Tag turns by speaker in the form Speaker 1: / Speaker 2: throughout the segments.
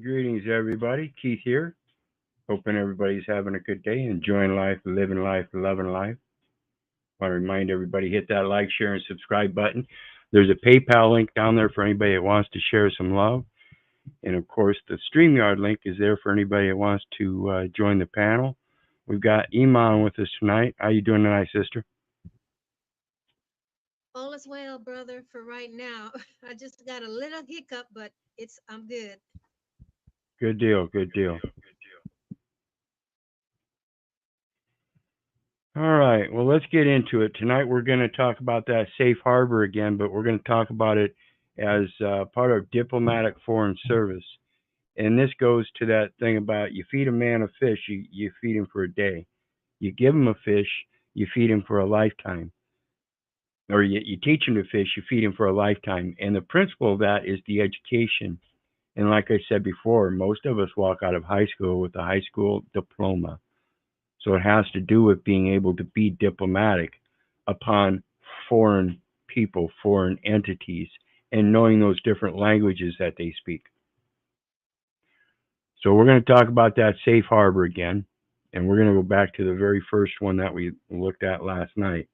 Speaker 1: Greetings, everybody. Keith here. Hoping everybody's having a good day, enjoying life, living life, loving life. I want to remind everybody, hit that like, share, and subscribe button. There's a PayPal link down there for anybody that wants to share some love. And, of course, the StreamYard link is there for anybody that wants to join the panel. We've got Iman with us tonight. How you doing tonight, sister?
Speaker 2: All is well, brother, for right now. I just got a little hiccup, but I'm good.
Speaker 1: Good deal, good deal. All right, well, let's get into it. Tonight we're going to talk about that safe harbor again, but we're going to talk about it as part of diplomatic foreign service. And this goes to that thing about you feed a man a fish, you feed him for a day. You give him a fish, you feed him for a lifetime. Or you teach him to fish, you feed him for a lifetime. And the principle of that is the education. And like I said before, most of us walk out of high school with a high school diploma. So it has to do with being able to be diplomatic upon foreign people, foreign entities, and knowing those different languages that they speak. So we're going to talk about that safe harbor again, and we're going to go back to the very first one that we looked at last night.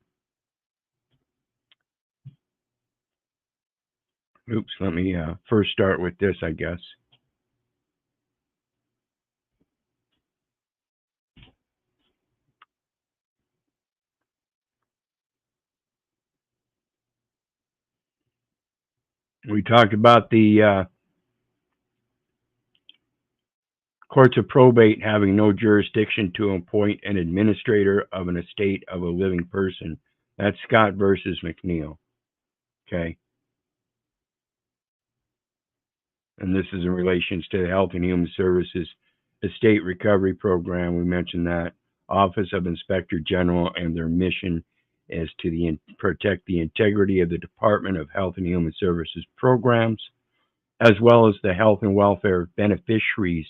Speaker 1: Oops, let me first start with this, I guess. We talked about the courts of probate having no jurisdiction to appoint an administrator of an estate of a living person. That's Scott versus McNeil. Okay. And this is in relation to the Health and Human Services Estate Recovery Program. We mentioned that. Office of Inspector General and their mission is to protect the integrity of the Department of Health and Human Services programs, as well as the health and welfare of beneficiaries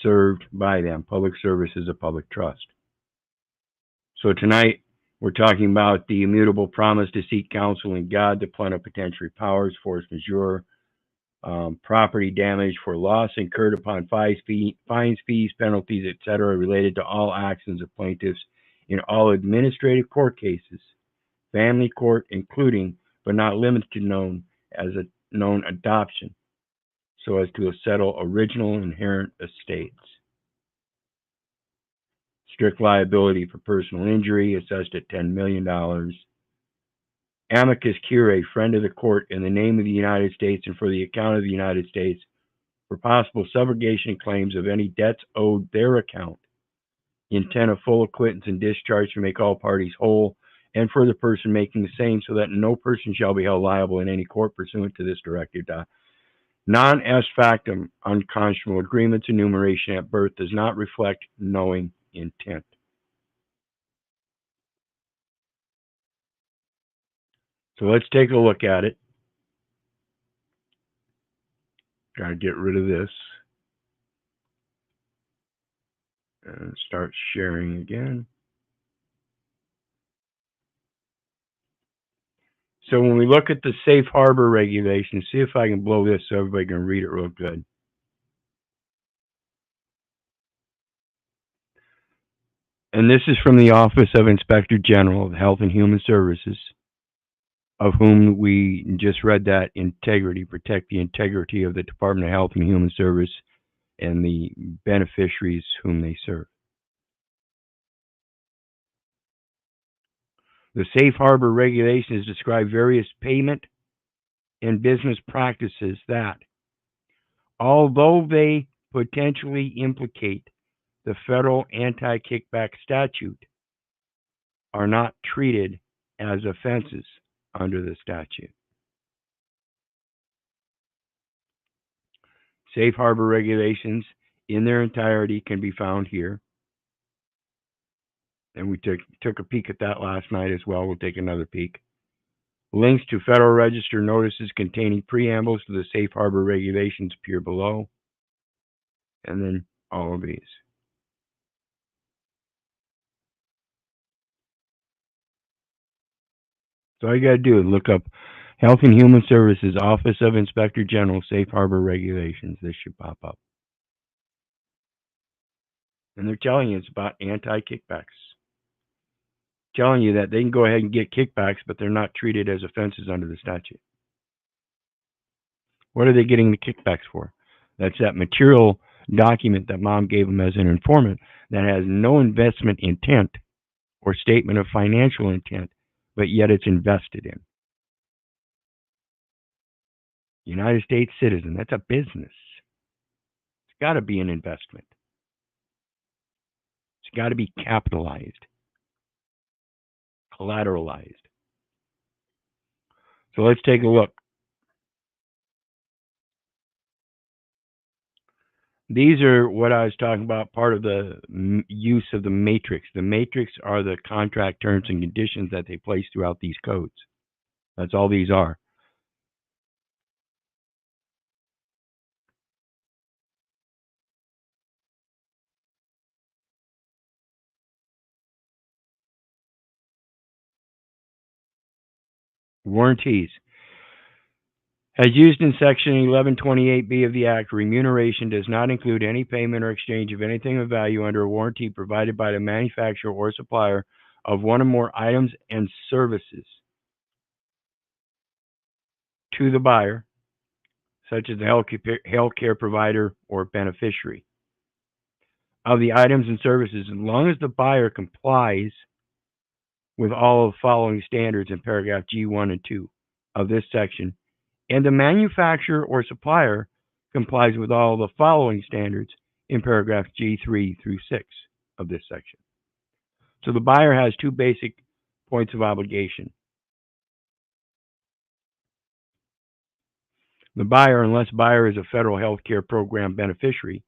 Speaker 1: served by them. Public service is a public trust. So tonight, we're talking about the immutable promise to seek counsel in God, the plenipotentiary powers, force majeure, property damage for loss incurred upon fines, fees, penalties, etc., related to all actions of plaintiffs in all administrative court cases, family court, including but not limited to known adoption, so as to settle original inherent estates. Strict liability for personal injury assessed at $10 million. Amicus curiae, friend of the court, in the name of the United States and for the account of the United States, for possible subrogation claims of any debts owed their account, intent of full acquittance and discharge to make all parties whole, and for the person making the same, so that no person shall be held liable in any court pursuant to this directive. Non est factum unconscionable agreements enumeration at birth does not reflect knowing intent. So let's take a look at it. Got to get rid of this. And start sharing again. So when we look at the safe harbor regulations, see if I can blow this so everybody can read it real good. And this is from the Office of Inspector General of Health and Human Services, of whom we just read that integrity, protect the integrity of the Department of Health and Human Service and the beneficiaries whom they serve. The safe harbor regulations describe various payment and business practices that, although they potentially implicate the federal anti-kickback statute, are not treated as offenses under the statute. Safe harbor regulations in their entirety can be found here. And we took a peek at that last night as well. We'll take another peek. Links to Federal Register notices containing preambles to the safe harbor regulations appear below. And then all of these. So all you got to do is look up Health and Human Services, Office of Inspector General, Safe Harbor Regulations. This should pop up. And they're telling you it's about anti-kickbacks. Telling you that they can go ahead and get kickbacks, but they're not treated as offenses under the statute. What are they getting the kickbacks for? That's that material document that mom gave them as an informant that has no investment intent or statement of financial intent, but yet it's invested in. United States citizen, that's a business. It's got to be an investment. It's got to be capitalized, collateralized. So let's take a look. These are what I was talking about, part of the use of the matrix. The matrix are the contract terms and conditions that they place throughout these codes. That's all these are. Warranties. As used in Section 1128B of the Act, remuneration does not include any payment or exchange of anything of value under a warranty provided by the manufacturer or supplier of one or more items and services to the buyer, such as the healthcare provider or beneficiary, of the items and services, as long as the buyer complies with all of the following standards in paragraph G1 and 2 of this section, and the manufacturer or supplier complies with all the following standards in paragraphs G3 through 6 of this section. So the buyer has two basic points of obligation. The buyer, unless buyer is a federal health care program beneficiary,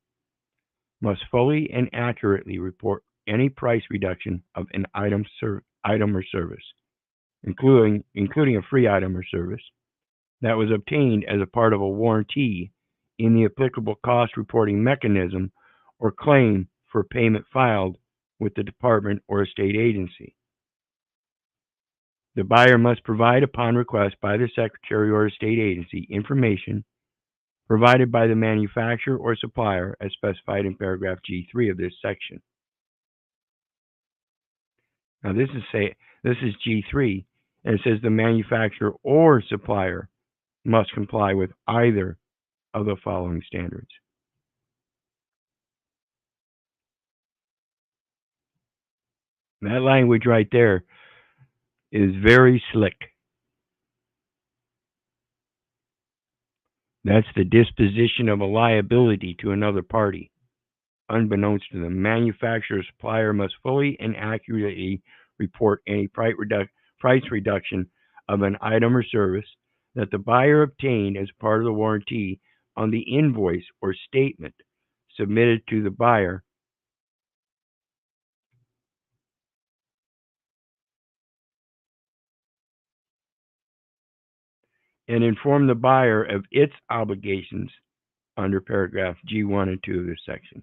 Speaker 1: must fully and accurately report any price reduction of an item or service, including a free item or service, that was obtained as a part of a warranty in the applicable cost reporting mechanism or claim for payment filed with the department or a state agency. The buyer must provide upon request by the secretary or a state agency information provided by the manufacturer or supplier as specified in paragraph G3 of this section. Now this is G3, and it says the manufacturer or supplier must comply with either of the following standards. That language right there is very slick. That's the disposition of a liability to another party. Unbeknownst to the manufacturer or supplier must fully and accurately report any price reduction of an item or service that the buyer obtained as part of the warranty on the invoice or statement submitted to the buyer and inform the buyer of its obligations under paragraph G1 and 2 of this section.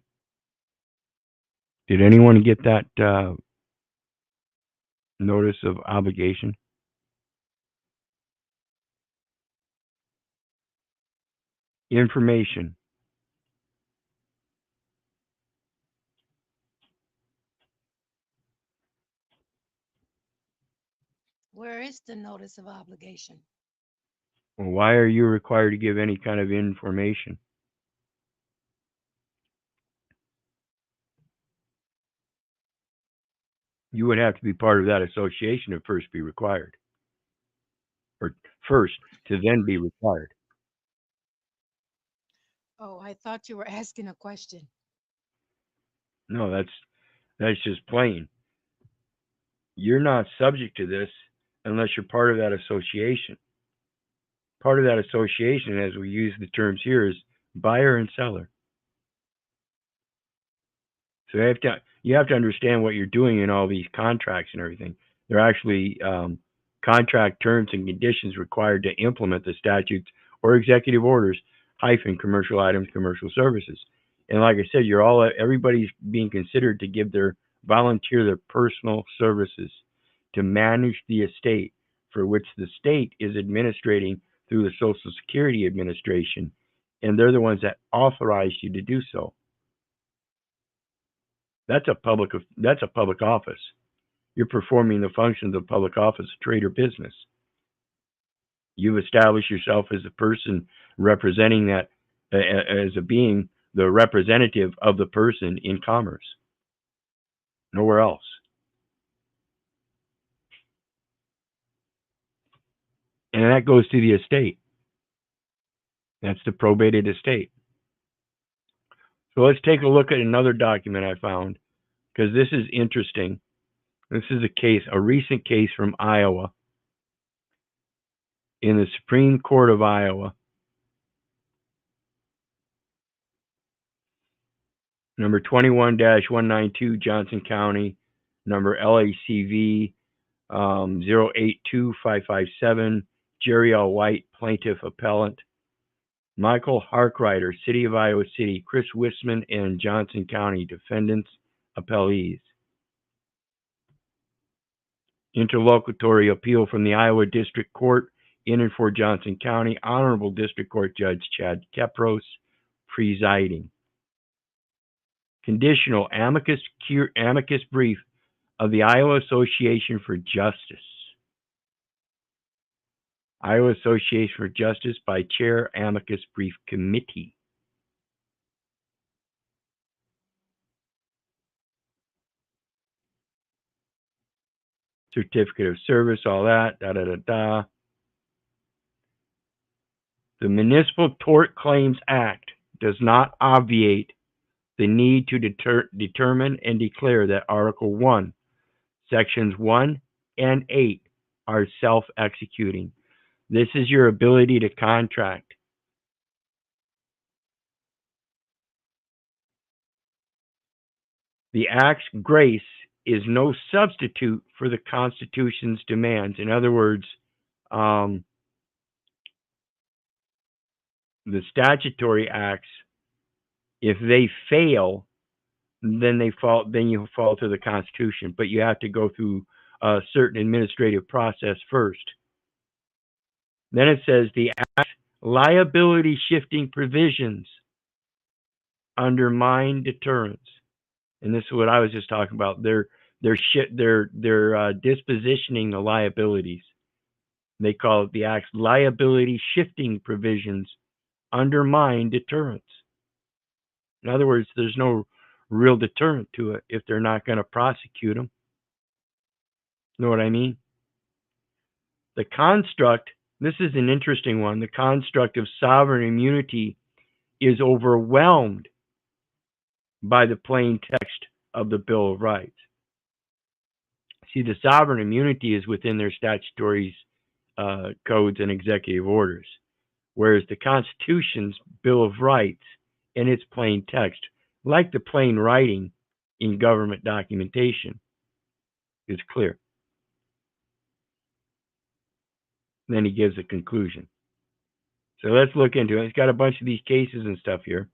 Speaker 1: Did anyone get that notice of obligation? Information.
Speaker 2: Where is the notice of obligation?
Speaker 1: Well, why are you required to give any kind of information? You would have to be part of that association to first be required, or first to then be required.
Speaker 2: Oh, I thought you were asking a question.
Speaker 1: No, that's just plain. You're not subject to this unless you're part of that association. Part of that association, as we use the terms here, is buyer and seller. So you have to understand what you're doing in all these contracts and everything. They're actually contract terms and conditions required to implement the statutes or executive orders - commercial items, commercial services. And like I said, everybody's being considered to volunteer their personal services to manage the estate for which the state is administrating through the Social Security Administration, and they're the ones that authorized you to do so. That's a public office. You're performing the functions of public office, trade, or business. You've established yourself as a person representing that, as a being, the representative of the person in commerce. Nowhere else. And that goes to the estate. That's the probated estate. So let's take a look at another document I found, because this is interesting. This is a recent case from Iowa, in the Supreme Court of Iowa. Number 21-192, Johnson County. Number LACV 082557, Jerry L. White, plaintiff appellant. Michael Harkrider, City of Iowa City. Chris Wisman and Johnson County, defendants, appellees. Interlocutory appeal from the Iowa District Court in and for Johnson County. Honorable District Court Judge Chad Kepros presiding. Conditional amicus brief of the Iowa Association for Justice. Iowa Association for Justice by Chair Amicus Brief Committee. Certificate of service, all that, The Municipal Tort Claims Act does not obviate the need to determine and declare that Article 1, Sections 1 and 8 are self-executing. This is your ability to contract. The Act's grace is no substitute for the Constitution's demands. In other words, the statutory acts, if they fail, then you fall to the Constitution, but you have to go through a certain administrative process first. Then it says the Act's liability shifting provisions undermine deterrence. And this is what I was just talking about. They're dispositioning the liabilities. They call it the Act's liability shifting provisions undermine deterrence. In other words, there's no real deterrent to it if they're not going to prosecute them. Know what I mean? The construct, this is an interesting one, the construct of sovereign immunity is overwhelmed by the plain text of the Bill of Rights. See, the sovereign immunity is within their statutory codes and executive orders, whereas the Constitution's Bill of Rights in its plain text, like the plain writing in government documentation, is clear. And then he gives a conclusion. So let's look into it. It's got a bunch of these cases and stuff here.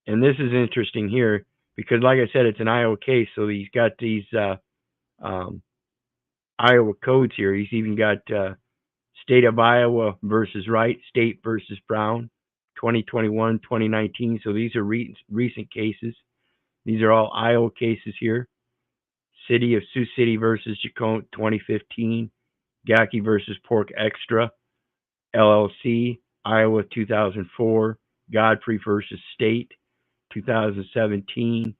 Speaker 1: And this is interesting here because, like I said, it's an Iowa case. So he's got these Iowa codes here. He's even got State of Iowa versus Wright, State versus Brown, 2021, 2019. So these are recent cases. These are all Iowa cases here. City of Sioux City versus Jacone, 2015. Gacky versus Pork Extra, LLC, Iowa, 2004. Godfrey versus State, 2017.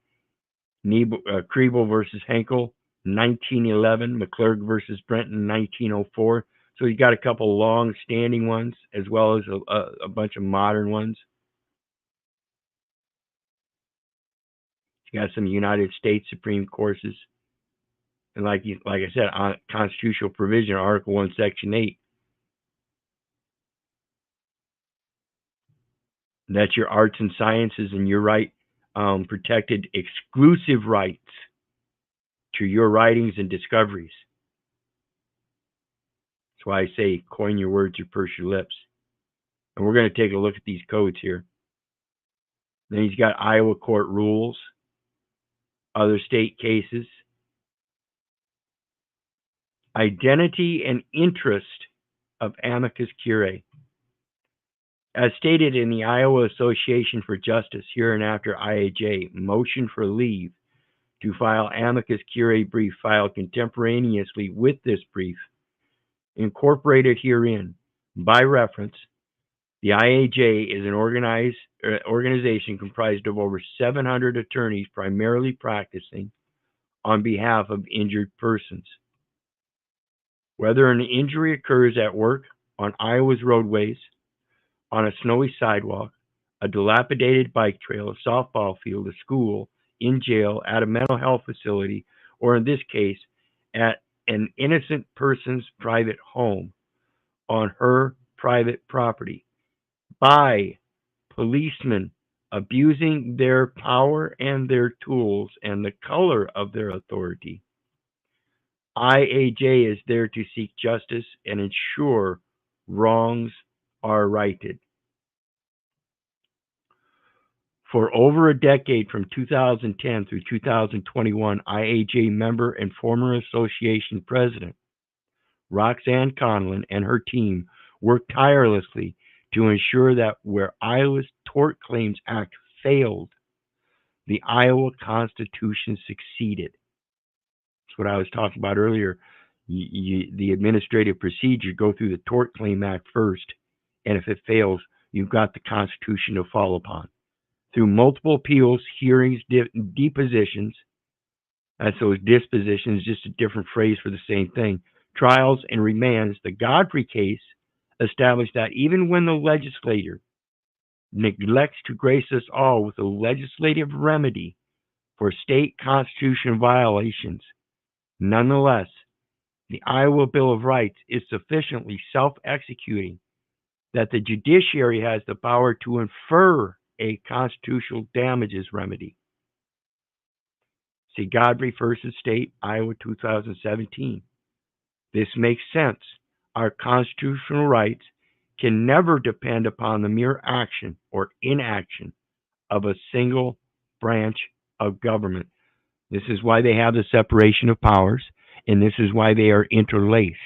Speaker 1: Kriebel versus Henkel, 1911. McClurg versus Brenton, 1904. So you got a couple long-standing ones as well as a bunch of modern ones. You got some United States Supreme Courses. And like I said, on constitutional provision, Article 1, Section 8. That's your arts and sciences and your right, protected exclusive rights to your writings and discoveries. That's why I say coin your words or purse your lips. And we're going to take a look at these codes here. Then he's got Iowa court rules, other state cases, identity and interest of amicus curiae. As stated in the Iowa Association for Justice, hereinafter IAJ, motion for leave to file amicus curiae brief filed contemporaneously with this brief. Incorporated herein, by reference, the IAJ is an organization comprised of over 700 attorneys primarily practicing on behalf of injured persons. Whether an injury occurs at work, on Iowa's roadways, on a snowy sidewalk, a dilapidated bike trail, a softball field, a school, in jail, at a mental health facility, or in this case, at an innocent person's private home, on her private property, by policemen abusing their power and their tools and the color of their authority, IAJ is there to seek justice and ensure wrongs are righted. For over a decade, from 2010 through 2021, IAJ member and former association president Roxanne Conlon and her team worked tirelessly to ensure that where Iowa's Tort Claims Act failed, the Iowa Constitution succeeded. That's what I was talking about earlier. The administrative procedure, go through the Tort Claim Act first, and if it fails, you've got the Constitution to fall upon. Through multiple appeals, hearings, depositions, that's those dispositions, just a different phrase for the same thing, trials and remands, the Godfrey case established that even when the legislature neglects to grace us all with a legislative remedy for state constitution violations, nonetheless, the Iowa Bill of Rights is sufficiently self-executing that the judiciary has the power to infer a constitutional damages remedy. See Godfrey versus State, Iowa 2017. This makes sense. Our constitutional rights can never depend upon the mere action or inaction of a single branch of government. This is why they have the separation of powers, and this is why they are interlaced.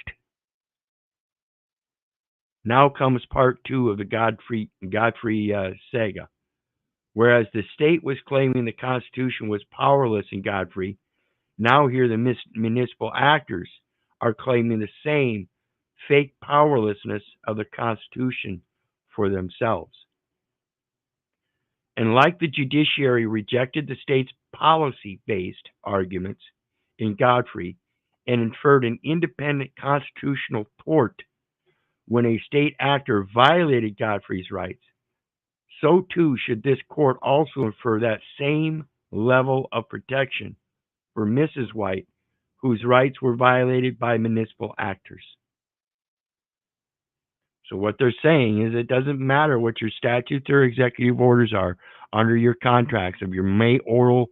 Speaker 1: Now comes part two of the Godfrey saga. Whereas the state was claiming the Constitution was powerless in Godfrey, now here the municipal actors are claiming the same fake powerlessness of the Constitution for themselves. And like the judiciary rejected the state's policy-based arguments in Godfrey and inferred an independent constitutional tort when a state actor violated Godfrey's rights, so too should this court also infer that same level of protection for Mrs. White, whose rights were violated by municipal actors. So what they're saying is it doesn't matter what your statutes or executive orders are under your contracts of your mayoral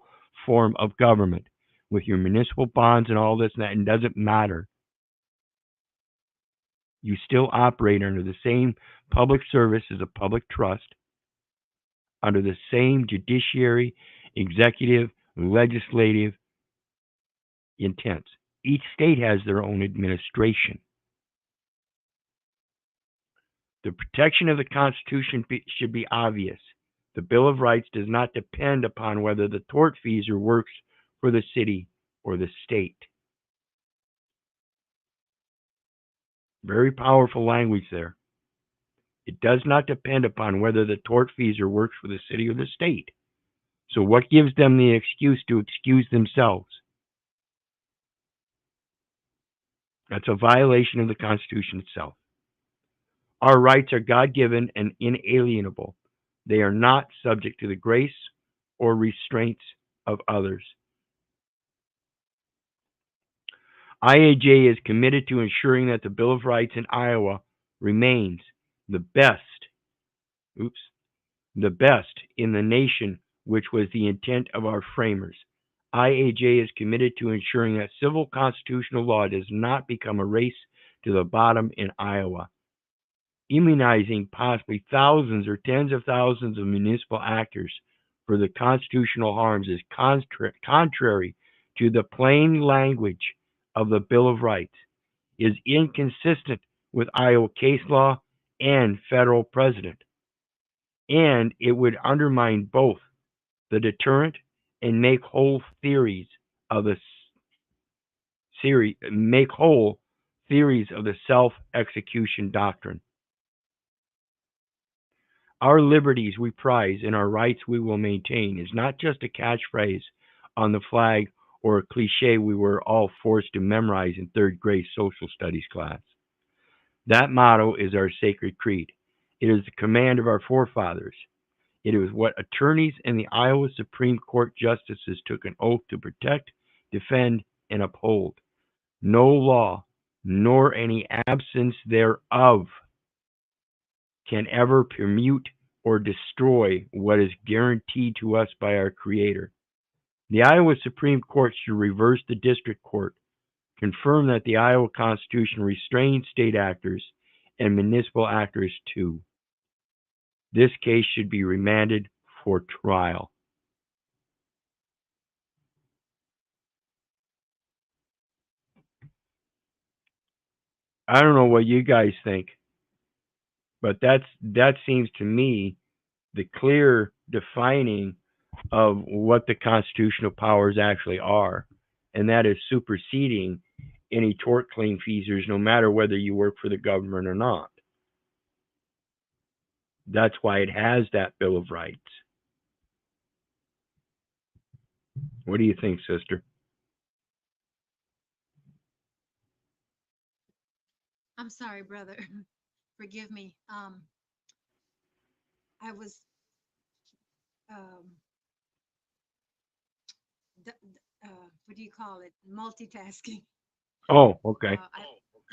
Speaker 1: form of government with your municipal bonds and all this and that, it doesn't matter. You still operate under the same public service as a public trust, under the same judiciary, executive, legislative intents. Each state has their own administration. The protection of the Constitution should be obvious. The Bill of Rights does not depend upon whether the tortfeasor works for the city or the state. Very powerful language there. It does not depend upon whether the tortfeasor works for the city or the state. So what gives them the excuse to excuse themselves? That's a violation of the Constitution itself. Our rights are God-given and inalienable. They are not subject to the grace or restraints of others. IAJ is committed to ensuring that the Bill of Rights in Iowa remains the best in the nation, which was the intent of our framers. IAJ is committed to ensuring that civil constitutional law does not become a race to the bottom in Iowa. Immunizing possibly thousands or tens of thousands of municipal actors for the constitutional harms is contrary to the plain language of the Bill of Rights, is inconsistent with Iowa case law and federal precedent, and it would undermine both the deterrent and make whole theories of the make whole theories of the self-execution doctrine. Our liberties we prize and our rights we will maintain is not just a catchphrase on the flag or a cliche we were all forced to memorize in third grade social studies class. That motto is our sacred creed. It is the command of our forefathers. It is what attorneys and the Iowa Supreme Court justices took an oath to protect, defend, and uphold. No law, nor any absence thereof, can ever permute or destroy what is guaranteed to us by our Creator. The Iowa Supreme Court should reverse the district court, confirm that the Iowa Constitution restrains state actors and municipal actors too. This case should be remanded for trial. I don't know what you guys think, but that seems to me the clear defining of what the constitutional powers actually are, and that is superseding any tort claim feasors, no matter whether you work for the government or not. That's why it has that Bill of Rights. What do you think, sister?
Speaker 2: I'm sorry, brother. Forgive me. I was um, what do you call it? Multitasking.
Speaker 1: Oh, okay.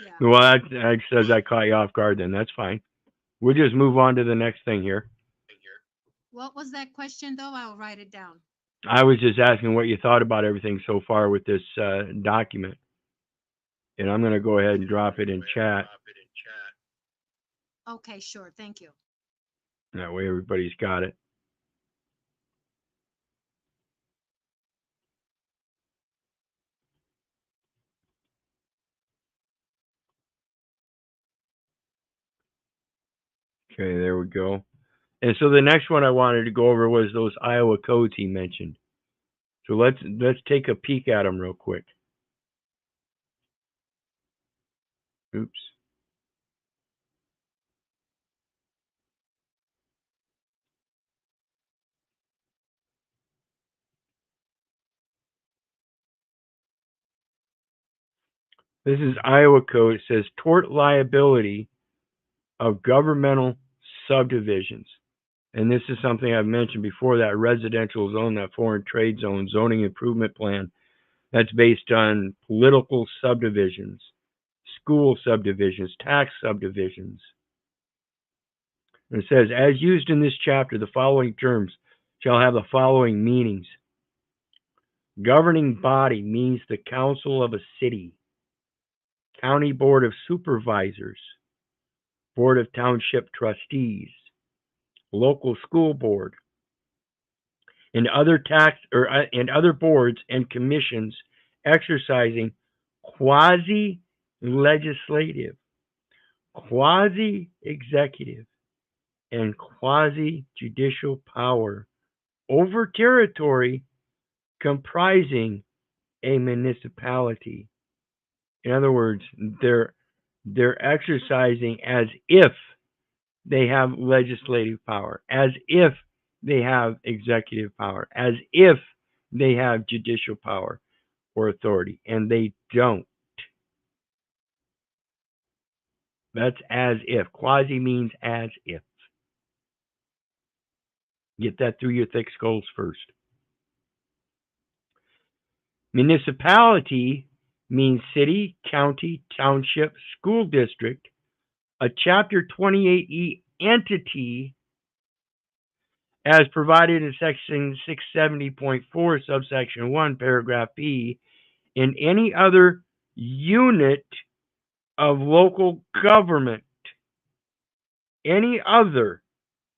Speaker 2: Yeah.
Speaker 1: Well, that says I caught you off guard then. That's fine. We'll just move on to the next thing here.
Speaker 2: What was that question, though? I'll write it down.
Speaker 1: I was just asking what you thought about everything so far with this document. And I'm going to go ahead and drop it in chat.
Speaker 2: Okay, sure. Thank you.
Speaker 1: That way everybody's got it. Okay, there we go. And so the next one I wanted to go over was those Iowa codes he mentioned. So let's take a peek at them real quick. Oops. This is Iowa code. It says tort liability of governmental subdivisions. And this is something I've mentioned before, that residential zone, that foreign trade zone, zoning improvement plan, that's based on political subdivisions, school subdivisions, tax subdivisions. And it says, as used in this chapter, the following terms shall have the following meanings. Governing body means the council of a city, county board of supervisors, board of township trustees, local school board, and other and other boards and commissions exercising quasi-legislative, quasi-executive, and quasi-judicial power over territory comprising a municipality. In other words, they're exercising as if they have legislative power, as if they have executive power, as if they have judicial power or authority, and they don't. That's as if. Quasi means as if. Get that through your thick skulls first. Municipality means city, county, township, school district, a Chapter 28E entity as provided in Section 670.4, subsection 1, paragraph B, in any other unit of local government. Any other.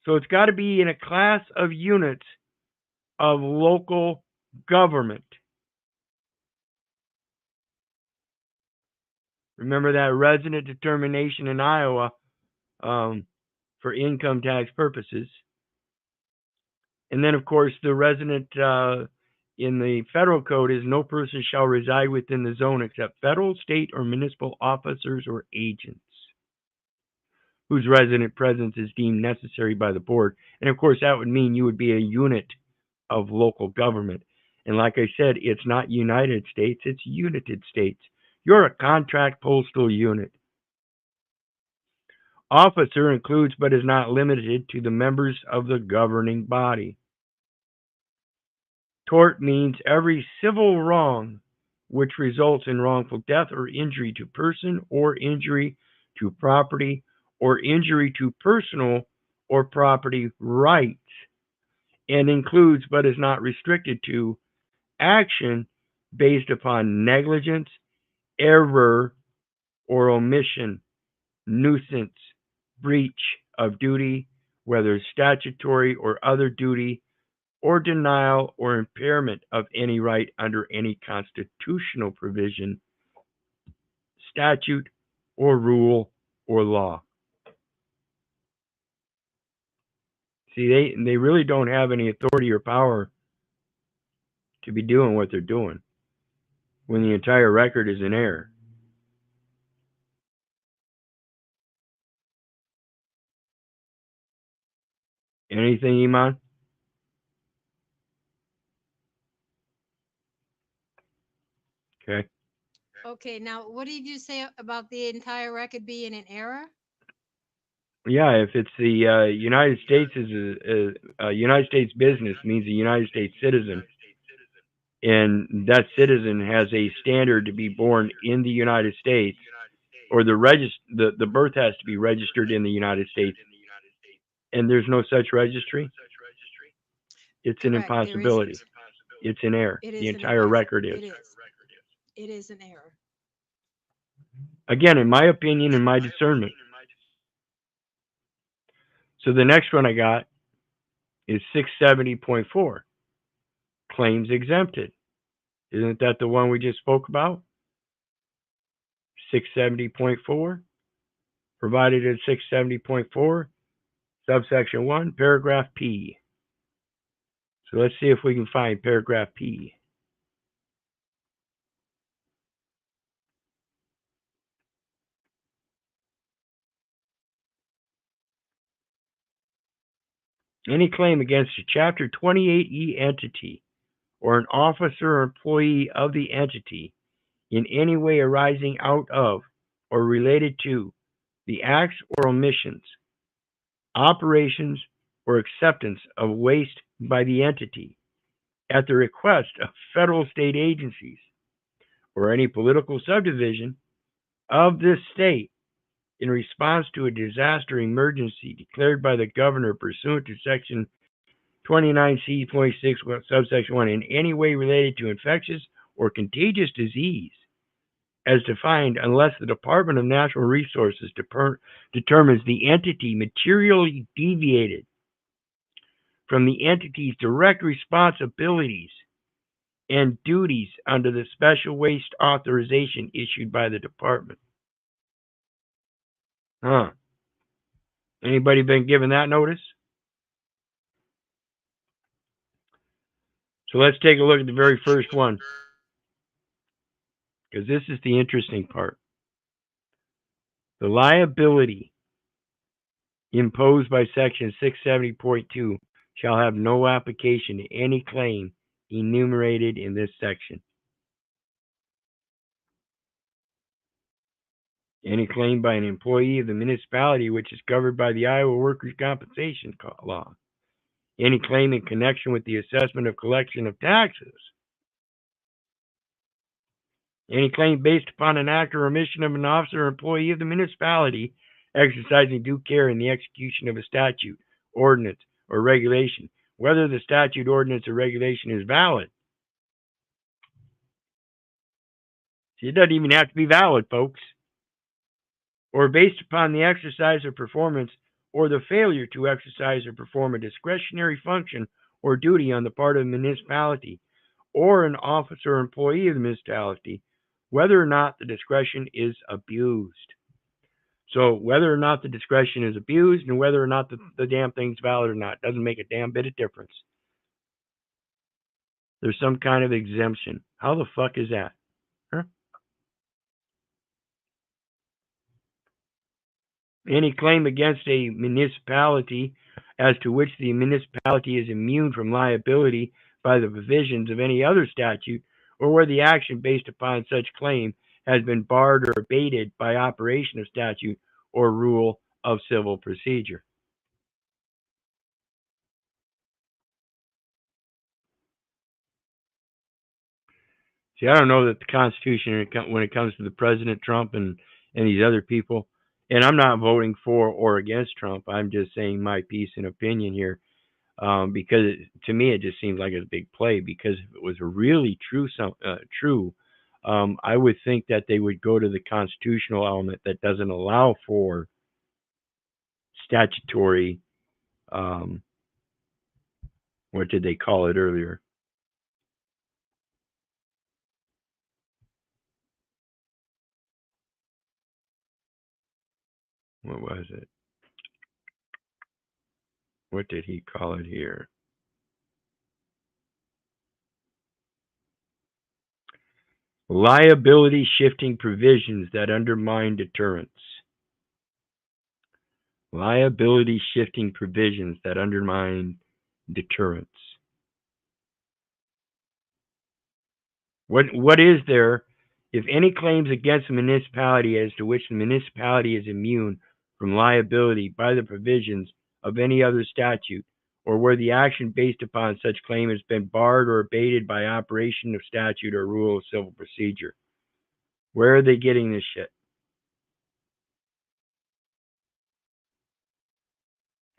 Speaker 1: So it's got to be in a class of units of local government. Remember that resident determination in Iowa for income tax purposes. And then, of course, the resident in the federal code is no person shall reside within the zone except federal, state, or municipal officers or agents whose resident presence is deemed necessary by the board. And of course, that would mean you would be a unit of local government. And like I said, it's not United States, it's United States. You're a contract postal unit. Officer includes but is not limited to the members of the governing body. Tort means every civil wrong which results in wrongful death or injury to person or injury to property or injury to personal or property rights, and includes but is not restricted to action based upon negligence, error, or omission, nuisance, breach of duty, whether statutory or other duty, or denial or impairment of any right under any constitutional provision, statute, or rule or law. See, they really don't have any authority or power to be doing what they're doing when the entire record is in error. Anything, Iman? Okay.
Speaker 2: Okay, now what did you say about the entire record being in error?
Speaker 1: Yeah, if it's the United States is a United States business, means a United States citizen, and that citizen has a standard to be born in the United States, or the birth has to be registered in the United States, and there's no such registry, it's an
Speaker 2: Correct, there isn't.
Speaker 1: impossibility. It's an error.
Speaker 2: It
Speaker 1: The
Speaker 2: is an
Speaker 1: entire
Speaker 2: error.
Speaker 1: record is.
Speaker 2: It is. It is an error.
Speaker 1: Again, in my opinion and my discernment. So the next one I got is 670.4, claims exempted. Isn't that the one we just spoke about? 670.4, provided in 670.4, subsection 1, paragraph P. So let's see if we can find paragraph P. Any claim against a Chapter 28E entity or an officer or employee of the entity in any way arising out of or related to the acts or omissions, operations, or acceptance of waste by the entity at the request of federal state agencies or any political subdivision of this state in response to a disaster emergency declared by the governor pursuant to section 29C.6 subsection 1 in any way related to infectious or contagious disease as defined unless the Department of Natural Resources determines the entity materially deviated from the entity's direct responsibilities and duties under the special waste authorization issued by the department. Huh. Anybody been given that notice? So let's take a look at the very first one, because this is the interesting part. The liability imposed by section 670.2 shall have no application to any claim enumerated in this section. Any claim by an employee of the municipality which is covered by the Iowa Workers' Compensation Law. Any claim in connection with the assessment of collection of taxes. Any claim based upon an act or omission of an officer or employee of the municipality exercising due care in the execution of a statute, ordinance, or regulation, whether the statute, ordinance, or regulation is valid. See, it doesn't even have to be valid, folks. Or based upon the exercise or performance or the failure to exercise or perform a discretionary function or duty on the part of the municipality or an officer or employee of the municipality, whether or not the discretion is abused. So whether or not the discretion is abused and whether or not the damn thing's valid or not doesn't make a damn bit of difference. There's some kind of exemption. How the fuck is that? Huh? Any claim against a municipality as to which the municipality is immune from liability by the provisions of any other statute, or where the action based upon such claim has been barred or abated by operation of statute or rule of civil procedure. See, I don't know that the Constitution, when it comes to the President Trump and these other people, and I'm not voting for or against Trump. I'm just saying my piece and opinion here, because to me it just seems like a big play. Because if it was really true, I would think that they would go to the constitutional element that doesn't allow for statutory. Um, what did they call it earlier? What was it? What did he call it here? Liability shifting provisions that undermine deterrence. Liability shifting provisions that undermine deterrence. What is there if any claims against a municipality as to which the municipality is immune from liability by the provisions of any other statute, or where the action based upon such claim has been barred or abated by operation of statute or rule of civil procedure? Where are they getting this shit?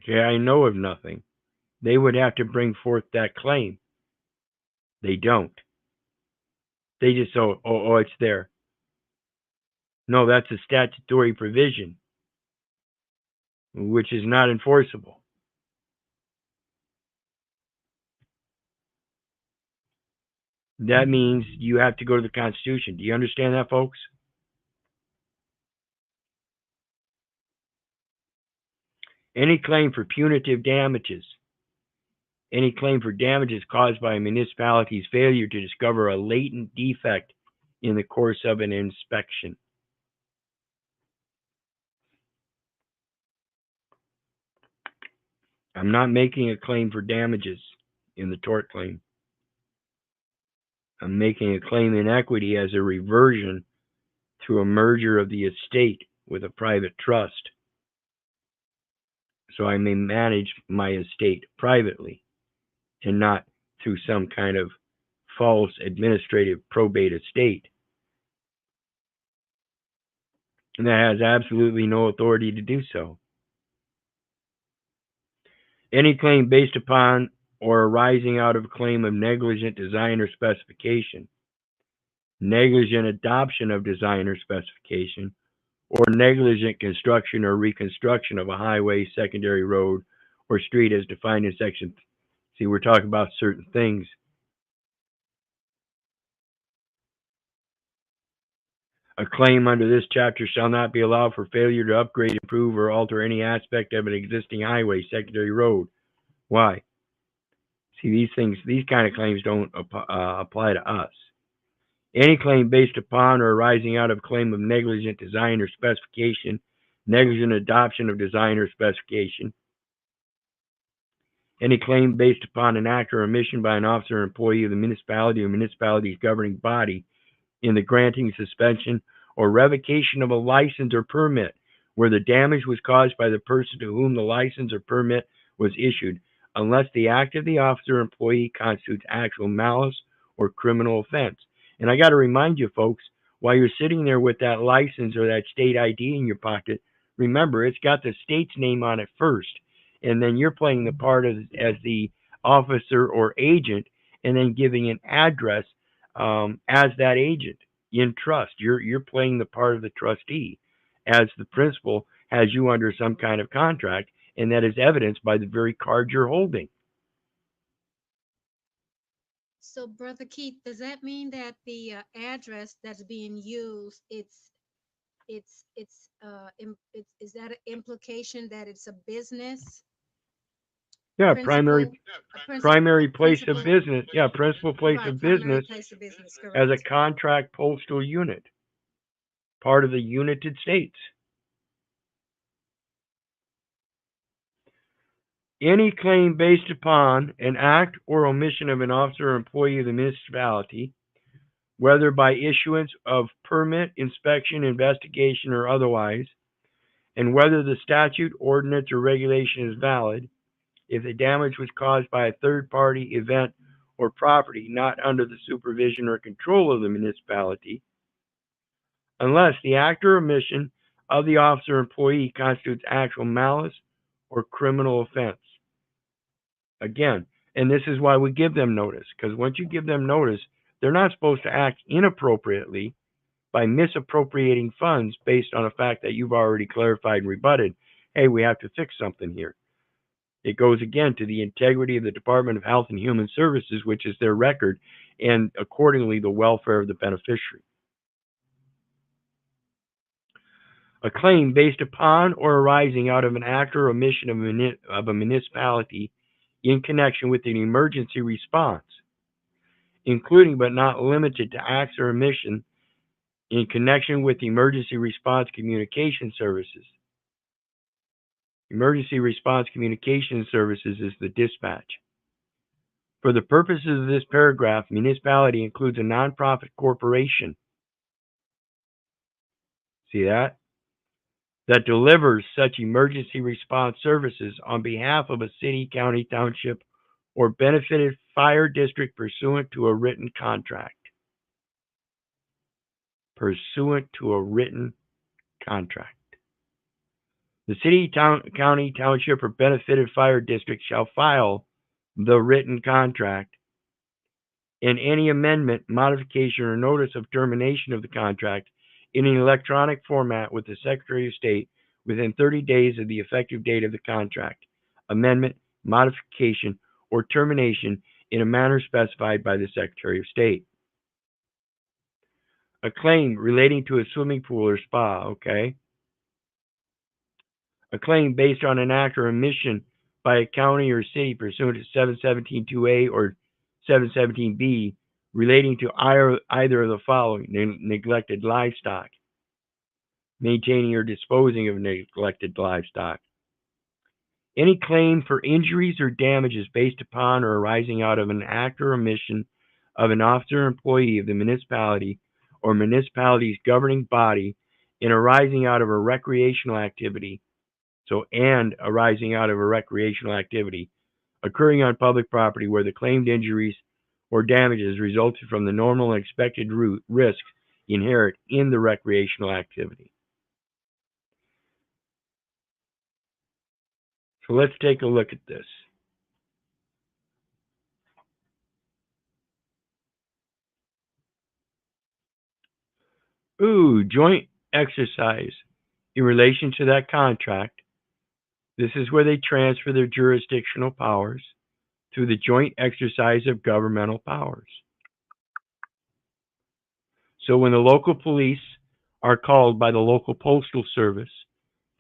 Speaker 1: Okay, I know of nothing. They would have to bring forth that claim. They don't. They just it's there. No, that's a statutory provision, which is not enforceable. That means you have to go to the Constitution. Do you understand that, folks? Any claim for punitive damages, any claim for damages caused by a municipality's failure to discover a latent defect in the course of an inspection. I'm not making a claim for damages in the tort claim. I'm making a claim in equity as a reversion through a merger of the estate with a private trust. So I may manage my estate privately and not through some kind of false administrative probate estate. And that has absolutely no authority to do so. Any claim based upon or arising out of a claim of negligent design or specification, negligent adoption of design or specification, or negligent construction or reconstruction of a highway, secondary road, or street as defined in section. See, we're talking about certain things. A claim under this chapter shall not be allowed for failure to upgrade, improve, or alter any aspect of an existing highway, secondary road. Why? See, these kind of claims don't apply to us. Any claim based upon or arising out of a claim of negligent design or specification, negligent adoption of design or specification, any claim based upon an act or omission by an officer or employee of the municipality or municipality's governing body in the granting, suspension, or revocation of a license or permit, where the damage was caused by the person to whom the license or permit was issued, unless the act of the officer or employee constitutes actual malice or criminal offense. And I got to remind you, folks, while you're sitting there with that license or that state ID in your pocket, remember it's got the state's name on it first, and then you're playing the part as the officer or agent, and then giving an address as that agent in trust. You're playing the part of the trustee, as the principal has you under some kind of contract, and that is evidenced by the very card you're holding.
Speaker 2: So, Brother Keith, does that mean that the address that's being used, is that an implication that it's a business?
Speaker 1: Yeah,
Speaker 2: principal, a
Speaker 1: primary place of
Speaker 2: principal,
Speaker 1: business. Yeah, principal place
Speaker 2: right,
Speaker 1: of
Speaker 2: primary
Speaker 1: business
Speaker 2: place of business,
Speaker 1: as a
Speaker 2: correct.
Speaker 1: contract postal unit, part of the United States. Any claim based upon an act or omission of an officer or employee of the municipality, whether by issuance of permit, inspection, investigation, or otherwise, and whether the statute, ordinance, or regulation is valid, if the damage was caused by a third party, event, or property not under the supervision or control of the municipality, unless the act or omission of the officer or employee constitutes actual malice or criminal offense. Again, and this is why we give them notice, because once you give them notice, they're not supposed to act inappropriately by misappropriating funds based on a fact that you've already clarified and rebutted. Hey, we have to fix something here. It goes again to the integrity of the Department of Health and Human Services, which is their record, and accordingly the welfare of the beneficiary. A claim based upon or arising out of an act or omission of a municipality in connection with an emergency response, including but not limited to acts or omission in connection with emergency response communication services. Emergency response communication services is the dispatch. For the purposes of this paragraph, municipality includes a nonprofit corporation. See that? That delivers such emergency response services on behalf of a city, county, township, or benefited fire district pursuant to a written contract. Pursuant to a written contract. The city, county, township, or benefited fire district shall file the written contract and any amendment, modification, or notice of termination of the contract in an electronic format with the Secretary of State within 30 days of the effective date of the contract, amendment, modification, or termination in a manner specified by the Secretary of State. A claim relating to a swimming pool or spa, okay? A claim based on an act or omission by a county or city pursuant to 717(2)A or 717(B) relating to either of the following: neglected livestock, maintaining or disposing of neglected livestock. Any claim for injuries or damages based upon or arising out of an act or omission of an officer or employee of the municipality or municipality's governing body in arising out of a recreational activity, and arising out of a recreational activity occurring on public property where the claimed injuries or damages resulted from the normal and expected risks inherent in the recreational activity. So let's take a look at this. Joint exercise in relation to that contract. This is where they transfer their jurisdictional powers through the joint exercise of governmental powers. So when the local police are called by the local postal service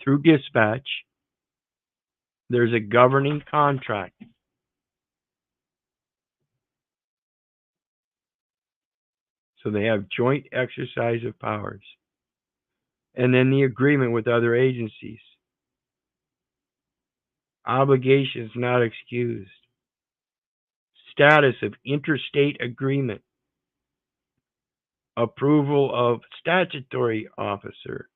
Speaker 1: through dispatch, there's a governing contract. So they have joint exercise of powers. And then the agreement with other agencies. Obligations not excused. Status of interstate agreement. Approval of statutory officer.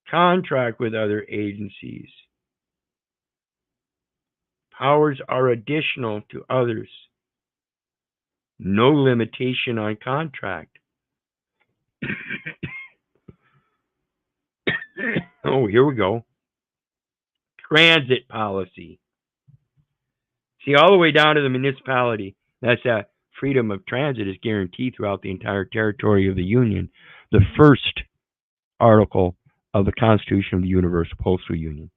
Speaker 1: Contract with other agencies. Powers are additional to others. No limitation on contract. Oh, here we go. Transit policy. See, all the way down to the municipality, that's that freedom of transit is guaranteed throughout the entire territory of the Union. The first article of the Constitution of the Universal Postal Union.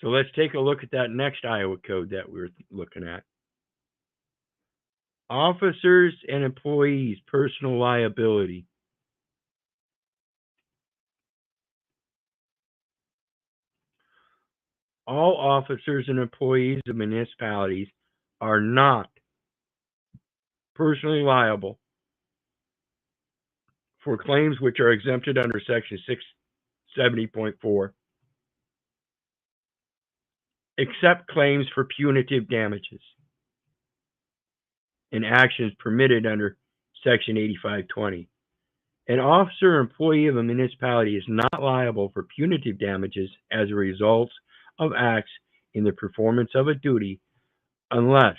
Speaker 1: So let's take a look at that next Iowa code that we're looking at. Officers and employees' personal liability. All officers and employees of municipalities are not personally liable for claims which are exempted under Section 670.4, except claims for punitive damages and actions permitted under Section 8520. An officer or employee of a municipality is not liable for punitive damages as a result of acts in the performance of a duty unless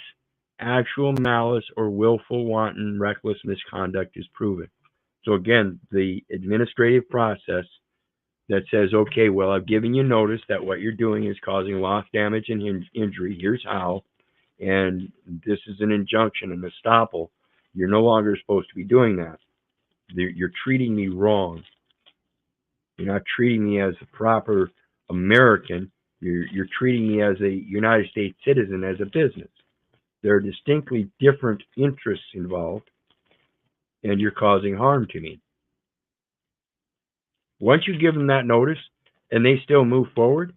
Speaker 1: actual malice or willful, wanton, reckless misconduct is proven. So again, the administrative process that says, okay, well, I've given you notice that what you're doing is causing loss, damage, and injury. Here's how. And this is an injunction, an estoppel. You're no longer supposed to be doing that. You're treating me wrong. You're not treating me as a proper American. You're treating me as a United States citizen, as a business. There are distinctly different interests involved, and you're causing harm to me. Once you give them that notice and they still move forward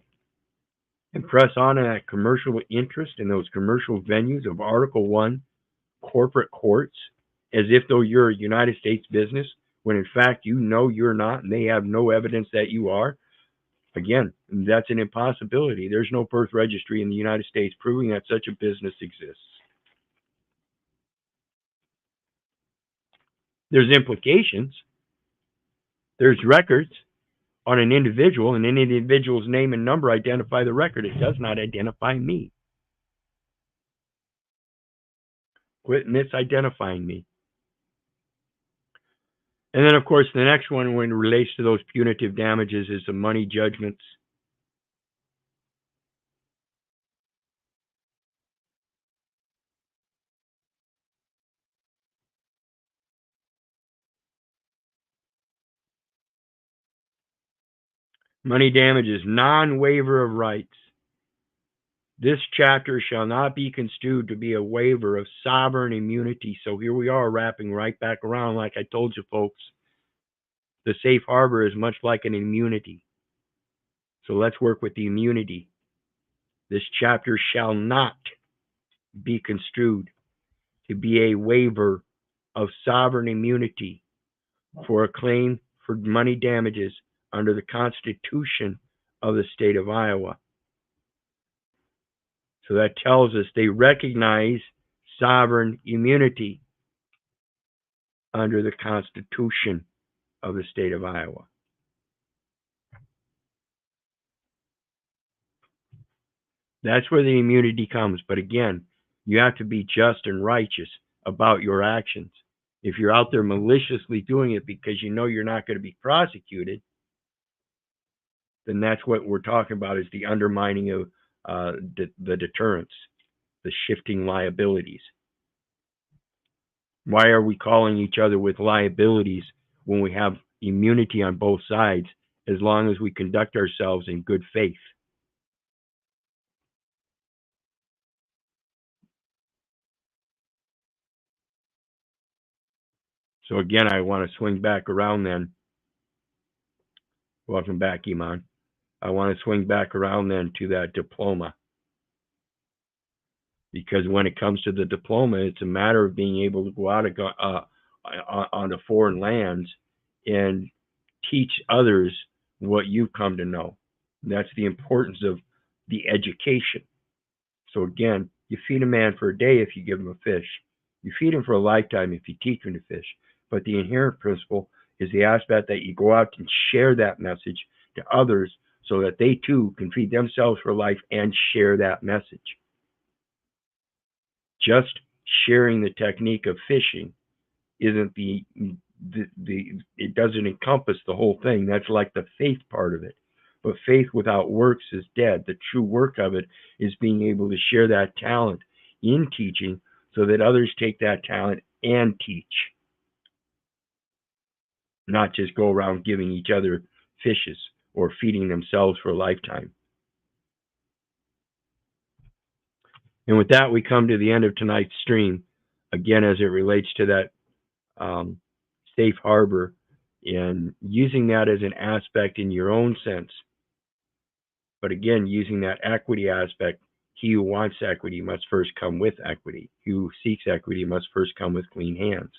Speaker 1: and press on in that commercial interest in those commercial venues of Article I corporate courts, as if though you're a United States business, when in fact you know you're not and they have no evidence that you are, again, that's an impossibility. There's no birth registry in the United States proving that such a business exists. There's implications. There's records on an individual, and any individual's name and number identify the record. It does not identify me. Quit misidentifying me. And then, of course, the next one, when it relates to those punitive damages, is the money judgments. Money damages, non-waiver of rights. This chapter shall not be construed to be a waiver of sovereign immunity. So here we are, wrapping right back around. Like I told you, folks, the safe harbor is much like an immunity. So let's work with the immunity. This chapter shall not be construed to be a waiver of sovereign immunity for a claim for money damages under the Constitution of the state of Iowa. So that tells us they recognize sovereign immunity under the Constitution of the state of Iowa. That's where the immunity comes. But again, you have to be just and righteous about your actions. If you're out there maliciously doing it because you know you're not going to be prosecuted, then that's what we're talking about, is the undermining of the deterrence, the shifting liabilities. Why are we calling each other with liabilities when we have immunity on both sides, as long as we conduct ourselves in good faith? So again, I want to swing back around then. Welcome back, Iman. I want to swing back around then to that diploma. Because when it comes to the diploma, it's a matter of being able to go out onto foreign lands and teach others what you've come to know. And that's the importance of the education. So again, you feed a man for a day if you give him a fish. You feed him for a lifetime if you teach him to fish. But the inherent principle is the aspect that you go out and share that message to others so that they too can feed themselves for life and share that message. Just sharing the technique of fishing isn't it doesn't encompass the whole thing. That's like the faith part of it. But faith without works is dead. The true work of it is being able to share that talent in teaching so that others take that talent and teach. Not just go around giving each other fishes or feeding themselves for a lifetime. And with that, we come to the end of tonight's stream. again, as it relates to that safe harbor, and using that as an aspect in your own sense. But again, using that equity aspect, he who wants equity must first come with equity. He who seeks equity must first come with clean hands.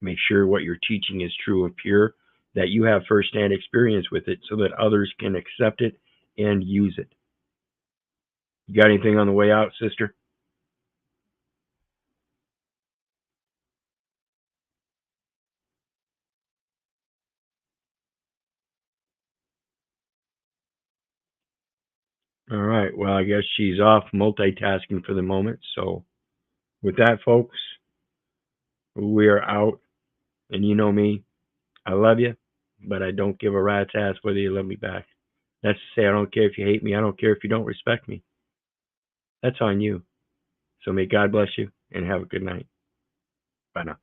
Speaker 1: Make sure what you're teaching is true and pure, that you have firsthand experience with it so that others can accept it and use it. You got anything on the way out, sister? All right. Well, I guess she's off multitasking for the moment. So with that, folks, we are out. And you know me, I love you, but I don't give a rat's ass whether you love me back. That's to say, I don't care if you hate me. I don't care if you don't respect me. That's on you. So may God bless you and have a good night. Bye now.